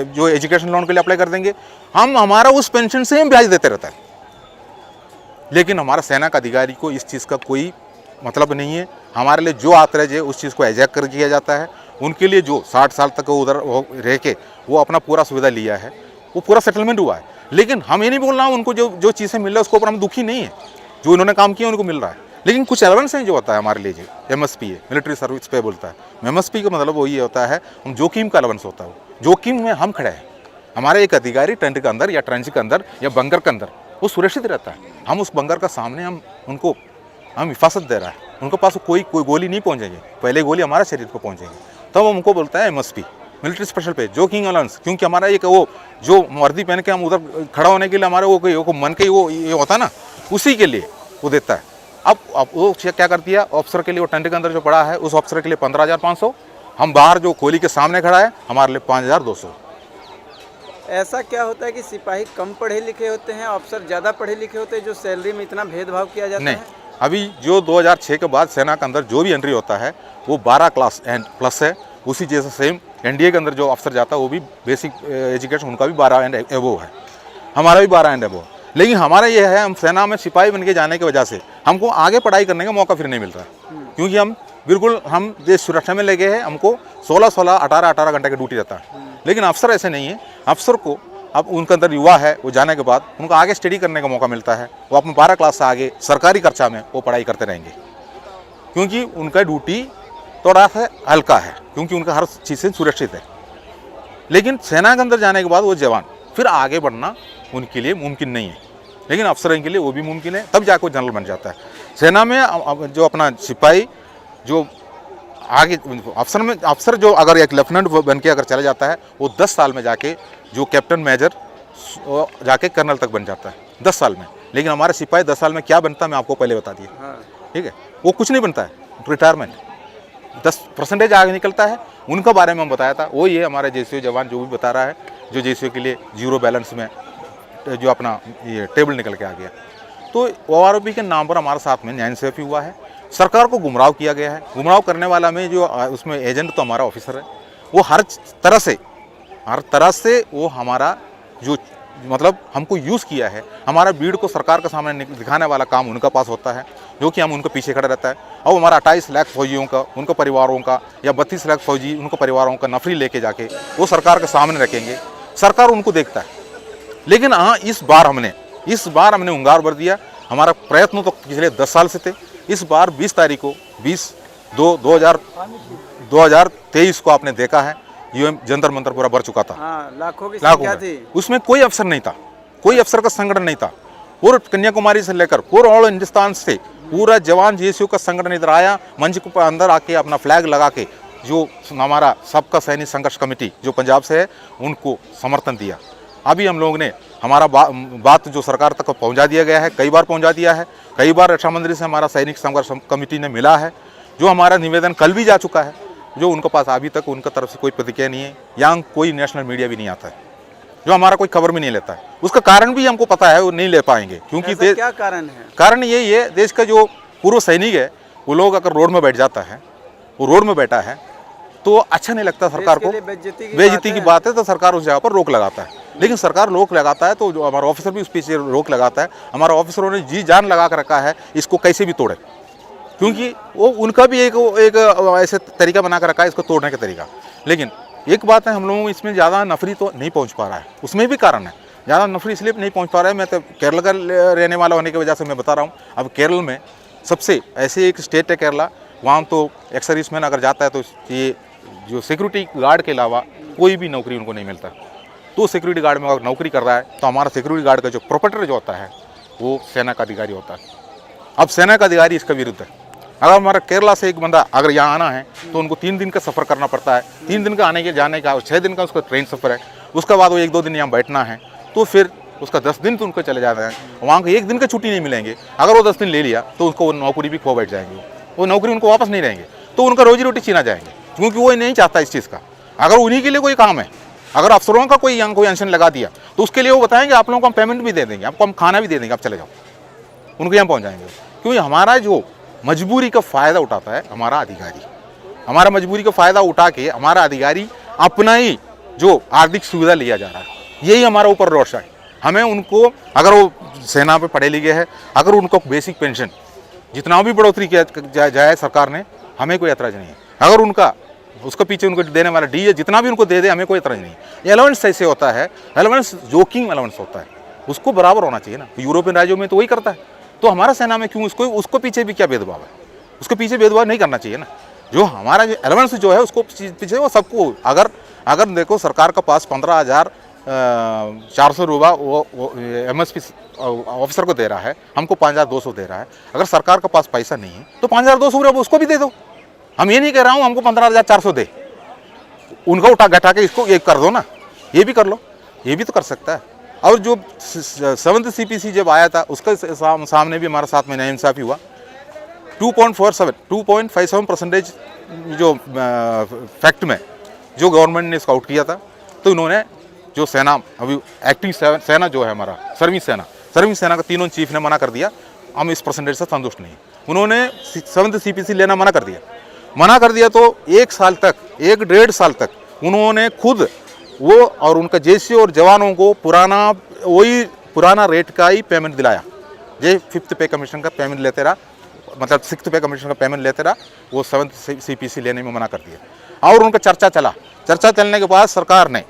जो education loan के लिए अप्लाई कर देंगे, हम हमारा उस पेंशन से ही ब्याज देते रहता है। लेकिन हमारा सेना का अधिकारी को इस चीज़ का कोई मतलब नहीं है। हमारे लिए जो आतरज है उस चीज़ को एजेक्ट कर किया जाता है। उनके लिए जो 60 साल तक उधर रह के वो अपना पूरा सुविधा लिया है, वो पूरा सेटलमेंट हुआ है। लेकिन हम ये नहीं बोल रहा हूँ उनको जो चीज़ें मिल रहा है उसके ऊपर हम दुखी नहीं है, जो उन्होंने काम किया उनको मिल रहा है। लेकिन कुछ एलेवेंस है जो होता है हमारे लिए, जो MSP है, मिलिट्री सर्विस पे बोलता है। MSP का मतलब वो ये होता है, हम जोखिम का एलेवेंस होता है। जोखिम में हम खड़े हैं, हमारे एक अधिकारी टेंट के अंदर या ट्रेंच के अंदर या बंकर के अंदर वो सुरक्षित रहता है। हम उस बंकर का सामने हम हिफाजत दे रहा है, उनके पास कोई गोली नहीं पहुंचेगी, पहले गोली हमारे शरीर पर पहुंचेगी, तब हम उनको बोलता है MSP, मिलिट्री स्पेशल पे, जोखिम अलाउंस। क्योंकि हमारा एक वो जो वर्दी पहन के हम उधर खड़ा होने के लिए हमारे वो मन के वो ये होता है ना, उसी के लिए वो देता है। अब वो क्या कर दिया, ऑफिसर के लिए वो टेंट के अंदर जो पड़ा है उस ऑफिसर के लिए 15,500, हम बाहर जो गोली के सामने खड़ा है हमारे लिए 5,200। ऐसा क्या होता है कि सिपाही कम पढ़े लिखे होते हैं, अफसर ज़्यादा पढ़े लिखे होते हैं, जो सैलरी में इतना भेदभाव किया जाता है? अभी जो 2006 के बाद सेना के अंदर जो भी एंट्री होता है वो 12 क्लास एंड प्लस है। उसी जैसे सेम NDA के अंदर जो अफसर जाता है वो भी बेसिक एजुकेशन उनका भी 12 एंड एबो है, हमारा भी 12 एंड एबो। लेकिन हमारा ये है, हम सेना में सिपाही बन के जाने की वजह से हमको आगे पढ़ाई करने का मौका फिर नहीं मिल रहा है। क्योंकि हम देश सुरक्षा में लगे हैं, हमको 16-16, 18-18 घंटे की ड्यूटी रहता है। लेकिन अफसर ऐसे नहीं है। अफसर को अब उनके अंदर युवा है, वो जाने के बाद उनको आगे स्टडी करने का मौका मिलता है। वो अपने 12 क्लास से आगे सरकारी खर्चा में वो पढ़ाई करते रहेंगे, क्योंकि उनका ड्यूटी थोड़ा सा हल्का है, क्योंकि उनका हर चीज़ से सुरक्षित है। लेकिन सेना के अंदर जाने के बाद वो जवान फिर आगे बढ़ना उनके लिए मुमकिन नहीं है, लेकिन अफसरों के लिए वो भी मुमकिन है, तब जाकर जनरल बन जाता है। सेना में जो अपना सिपाही जो आगे अफसर जो अगर एक लेफ्टिनेंट बन के अगर चला जाता है, वो 10 साल में जाके जो कैप्टन मेजर जाके कर्नल तक बन जाता है 10 साल में। लेकिन हमारे सिपाही 10 साल में क्या बनता है मैं आपको पहले बता दिया। ठीक है, वो कुछ नहीं बनता है, रिटायरमेंट 10% आगे निकलता है। उनका बारे में हम बताया था, वो ये हमारे JCO जवान जो भी बता रहा है, जो JCO के लिए 0 बैलेंस में जो अपना ये टेबल निकल के आ गया। तो OROP के नाम पर हमारे साथ में नाइंसाफ़ी हुआ है, सरकार को गुमराह किया गया है। गुमराह करने वाला में जो उसमें एजेंट तो हमारा ऑफिसर है, वो हर तरह से वो हमारा जो मतलब हमको यूज़ किया है, हमारा भीड़ को सरकार के सामने दिखाने वाला काम उनका पास होता है, जो कि हम उनके पीछे खड़ा रहता है। और हमारा 28 लाख फौजियों का, उनके परिवारों का, या 32 लाख फौजी उनके परिवारों का नफरी लेके जाके वो सरकार के सामने रखेंगे, सरकार उनको देखता है। लेकिन हाँ, इस बार हमने हुंगार भर दिया। हमारा प्रयत्न तो पिछले 10 साल से थे। इस बार 20 तारीख को 2023 को आपने देखा है, यूएम जंतर मंतर पूरा भर चुका था। लाखों की संख्या थी। उसमें कोई अफसर नहीं था, कोई अफसर का संगठन नहीं था। पूरा कन्याकुमारी से लेकर पूरा ऑल हिंदुस्तान से पूरा जवान JCO का संगठन इधर आया, मंच के अंदर आके अपना फ्लैग लगा के जो हमारा सबका सैनिक संघर्ष कमेटी जो पंजाब से है उनको समर्थन दिया। अभी हम लोगों ने हमारा बात जो सरकार तक पहुंचा दिया गया है, कई बार पहुंचा दिया है, कई बार रक्षा मंत्री से हमारा सैनिक संघर्ष कमेटी ने मिला है, जो हमारा निवेदन कल भी जा चुका है, जो उनके पास अभी तक उनका तरफ से कोई प्रतिक्रिया नहीं है। यहाँ कोई नेशनल मीडिया भी नहीं आता है, जो हमारा कोई खबर भी नहीं लेता है। उसका कारण भी हमको पता है, वो नहीं ले पाएंगे, क्योंकि क्या कारण है? कारण यही है, देश का जो पूर्व सैनिक है वो लोग अगर रोड में बैठ जाता है, वो रोड में बैठा है तो अच्छा नहीं लगता सरकार को, बेइज्जती की बात है, तो सरकार उस जगह पर रोक लगाता है। लेकिन सरकार रोक लगाता है तो जो हमारा ऑफिसर भी उस पीछे रोक लगाता है। हमारा ऑफिसरों ने जी जान लगा कर रखा है इसको कैसे भी तोड़े, क्योंकि वो उनका भी एक ऐसे तरीका बना कर रखा है इसको तोड़ने का तरीका। लेकिन एक बात है, हम लोगों इसमें ज़्यादा नफरी तो नहीं पहुँच पा रहा है, उसमें भी कारण है। ज़्यादा नफरी इसलिए नहीं पहुँच पा रहा है, मैं तो केरल का रहने वाला होने की वजह से मैं बता रहा हूँ। अब केरल में सबसे ऐसे एक स्टेट है केरला, वहाँ तो एक्स सर्विसमैन अगर जाता है तो ये जो सिक्योरिटी गार्ड के अलावा कोई भी नौकरी उनको नहीं मिलता। तो सिक्योरिटी गार्ड में अगर नौकरी कर रहा है तो हमारा सिक्योरिटी गार्ड का जो प्रोपराइटर जो होता है वो सेना का अधिकारी होता है। अब सेना का अधिकारी इसका विरुद्ध है। अगर हमारा केरला से एक बंदा अगर यहाँ आना है तो उनको 3 दिन का सफ़र करना पड़ता है, 3 दिन का आने के जाने का और 6 दिन का उसका ट्रेन सफ़र है। उसके बाद वो 1-2 दिन यहाँ बैठना है, तो फिर उसका 10 दिन तो उनको चले जाना है, वहाँ को 1 दिन का छुट्टी नहीं मिलेंगे। अगर वो 10 दिन ले लिया तो उसको वो नौकरी भी खो बैठ जाएंगे, वो नौकरी उनको वापस नहीं रहेंगे, तो उनका रोजी रोटी छीना जाएंगे, क्योंकि वो नहीं चाहता इस चीज़ का। अगर उन्हीं के लिए कोई काम है, अगर अफसरों का कोई यहाँ कोई अनशन लगा दिया तो उसके लिए वो बताएंगे आप लोगों को हम पेमेंट भी दे देंगे, आपको हम खाना भी दे देंगे, आप चले जाओ, उनको यहाँ पहुँच जाएंगे। क्योंकि हमारा जो मजबूरी का फ़ायदा उठाता है हमारा अधिकारी, हमारा मजबूरी का फ़ायदा उठा के हमारा अधिकारी अपना ही जो आर्थिक सुविधा लिया जा रहा है, यही हमारा ऊपर रोष है। हमें उनको, अगर वो सेना पे पढ़े लिखे हैं, अगर उनको बेसिक पेंशन जितना भी बढ़ोतरी किया जाए सरकार ने, हमें कोई एतराज़ नहीं है। अगर उनका उसके पीछे उनको देने वाला डी है जितना भी उनको दे दे, हमें कोई एतराज़ नहीं है। अलाउंस ऐसे होता है, अलाउंस जोकिंग अलाउंस होता है, उसको बराबर होना चाहिए ना। यूरोपियन राज्यों में तो वही करता है, तो हमारा सेना में क्यों उसको पीछे भी क्या भेदभाव है? उसके पीछे भेदभाव नहीं करना चाहिए ना। जो हमारा जो अलाउंस जो है उसको पीछे वो सबको, अगर देखो सरकार का पास 15,400 रुपये वो MSP ऑफिसर को दे रहा है, हमको 5,200 दे रहा है। अगर सरकार के पास पैसा नहीं है तो 5,200 रुपये उसको भी दे दो। हम ये नहीं कह रहा हूँ हमको 15,400 दे, उनका उठा घटा के इसको ये कर दो ना, ये भी कर लो, ये भी तो कर सकता है। और जो 7th CPC जब आया था उसका सामने भी हमारा साथ में नाइंसाफ़ी हुआ। 2.57% जो फैक्ट में जो गवर्नमेंट ने इसको आउट किया था, तो इन्होंने जो सेना अभी एक्टिंग सेना जो है हमारा सर्विस सेना का तीनों चीफ ने मना कर दिया, हम इस परसेंटेज से संतुष्ट नहीं। उन्होंने 7th CPC लेना मना कर दिया तो 1.5 साल तक उन्होंने खुद वो और उनका जेसी और जवानों को पुराना रेट का ही पेमेंट दिलाया। जे 5th पे कमीशन का पेमेंट लेते रहा, मतलब 6th पे कमीशन का पेमेंट लेते रहा, वो 7th CPC लेने में मना कर दिया। और उनका चर्चा चलने के बाद सरकार ने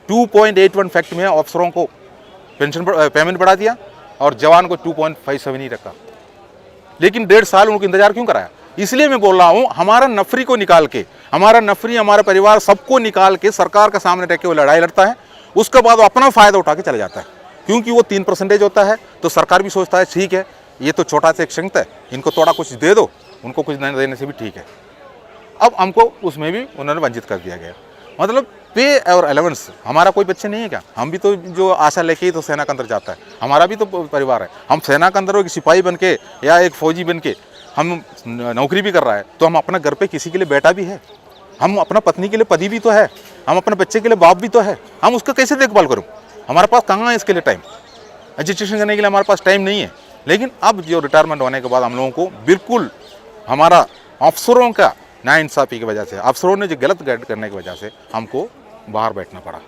2.81 फैक्ट में अफसरों को पेंशन पेमेंट बढ़ा दिया और जवान को 2.57 ही रखा। लेकिन 1.5 साल उनको इंतजार क्यों कराया? इसलिए मैं बोल रहा हूँ, हमारा नफरी को निकाल के, हमारा परिवार सबको निकाल के सरकार के सामने रख के वो लड़ाई लड़ता है, उसके बाद वो अपना फ़ायदा उठा के चला जाता है। क्योंकि वो 3% होता है तो सरकार भी सोचता है ठीक है, ये तो छोटा सा एक संगत है, इनको थोड़ा कुछ दे दो, उनको कुछ देने से भी ठीक है। अब हमको उसमें भी उन्होंने वंचित कर दिया गया। मतलब पे और अलाउंस, हमारा कोई बच्चे नहीं है क्या? हम भी तो जो आशा लेके ही तो सेना के अंदर जाता है, हमारा भी तो परिवार है। हम सेना के अंदर एक सिपाही बन के या एक फौजी बन के हम नौकरी भी कर रहा है, तो हम अपना घर पे किसी के लिए बेटा भी है, हम अपना पत्नी के लिए पति भी तो है, हम अपने बच्चे के लिए बाप भी तो है। हम उसका कैसे देखभाल करूँ? हमारे पास कहाँ है इसके लिए टाइम? एजुकेशन करने के लिए हमारे पास टाइम नहीं है। लेकिन अब जो रिटायरमेंट होने के बाद हम लोगों को बिल्कुल हमारा अफसरों का नाइंसाफ़ी की वजह से, अफसरों ने जो गलत गाइड करने की वजह से हमको बाहर बैठना पड़ा।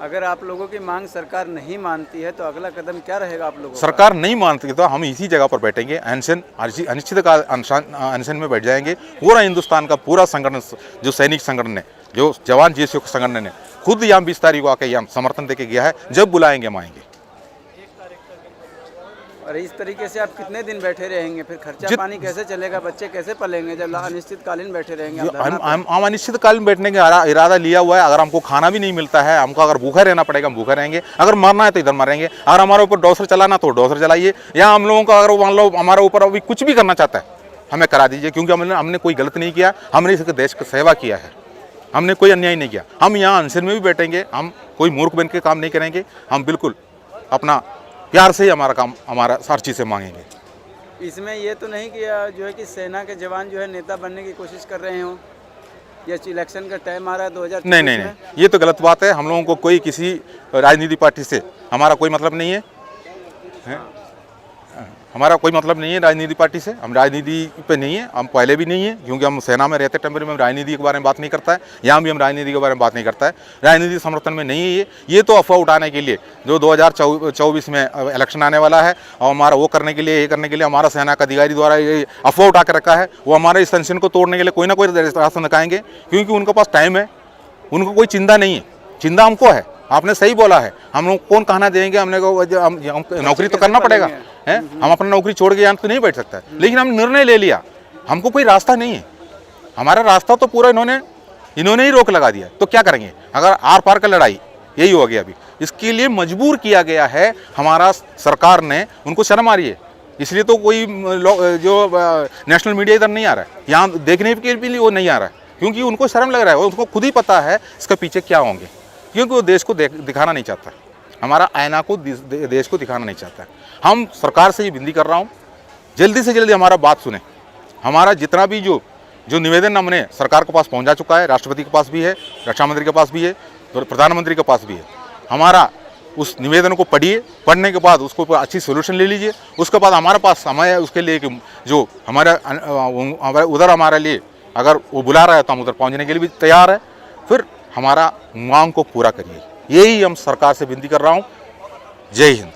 अगर आप लोगों की मांग सरकार नहीं मानती है तो अगला कदम क्या रहेगा आप लोगों का? सरकार नहीं मानती तो हम इसी जगह पर बैठेंगे, अनिश्चितकाल अनशन में बैठ जाएंगे। पूरा हिंदुस्तान का पूरा संगठन, जो सैनिक संगठन है, जो जवान जेसीओ संगठन है, खुद यहाँ 20 तारीख को आकर यहाँ समर्थन देके गया है। जब बुलाएंगे हम आएंगे। और इस तरीके से आप कितने दिन बैठे रहेंगे? फिर खर्चा पानी कैसे चलेगा? बच्चे कैसे पलेंगे जब अनिश्चितकालीन बैठे रहेंगे? हम अनिश्चितकालीन बैठने का इरादा लिया हुआ है। अगर हमको खाना भी नहीं मिलता है, हमको अगर भूखा रहना पड़ेगा हम भूखा रहेंगे। अगर मरना है तो इधर मरेंगे। अगर हमारे ऊपर डॉसर चलाना तो डॉसर चलाइए, या हम लोगों का अगर मान लो हमारे ऊपर अभी कुछ भी करना चाहता है हमें करा दीजिए, क्योंकि हमने कोई गलत नहीं किया, हमने इस देश की सेवा किया है, हमने कोई अन्याय नहीं किया। हम यहाँ अनशन में भी बैठेंगे, हम कोई मूर्ख बन के काम नहीं करेंगे। हम बिल्कुल अपना प्यार से ही हमारा काम, हमारा हर चीज़ से मांगेंगे। इसमें ये तो नहीं कि जो है कि सेना के जवान जो है नेता बनने की कोशिश कर रहे हो, या इलेक्शन का टाइम आ रहा है 2024 में? नहीं, ये तो गलत बात है। हम लोगों को कोई किसी राजनीति पार्टी से हमारा कोई मतलब नहीं है, हमारा कोई मतलब नहीं है राजनीति पार्टी से। हम राजनीति पे नहीं है, हम पहले भी नहीं है, क्योंकि हम सेना में रहते टेम्परेरी में हम राजनीति के बारे में बात नहीं करता है। यहाँ भी हम राजनीति के बारे में बात नहीं करता है। राजनीति समर्थन में नहीं है ये तो अफवाह उठाने के लिए, जो 2024 में इलेक्शन आने वाला है और हमारा वो करने के लिए, ये करने के लिए हमारा सेना का अधिकारी द्वारा ये अफवाह उठा के रखा है। वो हमारे इस टेंशन को तोड़ने के लिए कोई ना कोई रास्ता निकालेंगे, क्योंकि उनके पास टाइम है, उनको कोई चिंता नहीं है। चिंता हमको है। आपने सही बोला है, हम लोग कौन कहना देंगे? हमने हम नौकरी तो करना पड़ेगा है, हम अपना नौकरी छोड़ के यहाँ तो नहीं बैठ सकता है। लेकिन हम निर्णय ले लिया, हमको कोई रास्ता नहीं है। हमारा रास्ता तो पूरा इन्होंने ही रोक लगा दिया, तो क्या करेंगे? अगर आर पार का लड़ाई यही हो गया। अभी इसके लिए मजबूर किया गया है हमारा सरकार ने, उनको शर्म आ रही है। इसलिए तो कोई जो नेशनल मीडिया इधर नहीं आ रहा है, यहाँ देखने के लिए वो नहीं आ रहा है, क्योंकि उनको शर्म लग रहा है। उनको खुद ही पता है इसके पीछे क्या होंगे, क्योंकि वो देश को दिखाना नहीं चाहता, हमारा आईना को देश को दिखाना नहीं चाहता। हम सरकार से ये विनती कर रहा हूँ, जल्दी से जल्दी हमारा बात सुने। हमारा जितना भी जो निवेदन हमने सरकार के पास पहुँचा चुका है, राष्ट्रपति के पास भी है, रक्षा मंत्री के पास भी है, प्रधानमंत्री के पास भी है। हमारा उस निवेदन को पढ़िए, पढ़ने के बाद उसको अच्छी सोल्यूशन ले लीजिए। उसके बाद हमारे पास समय है उसके लिए कि जो उधर हमारे लिए अगर वो बुला रहा है तो हम उधर पहुँचने के लिए भी तैयार है। फिर हमारा मांग को पूरा करिए, यही हम सरकार से विनती कर रहा हूँ। जय हिंद।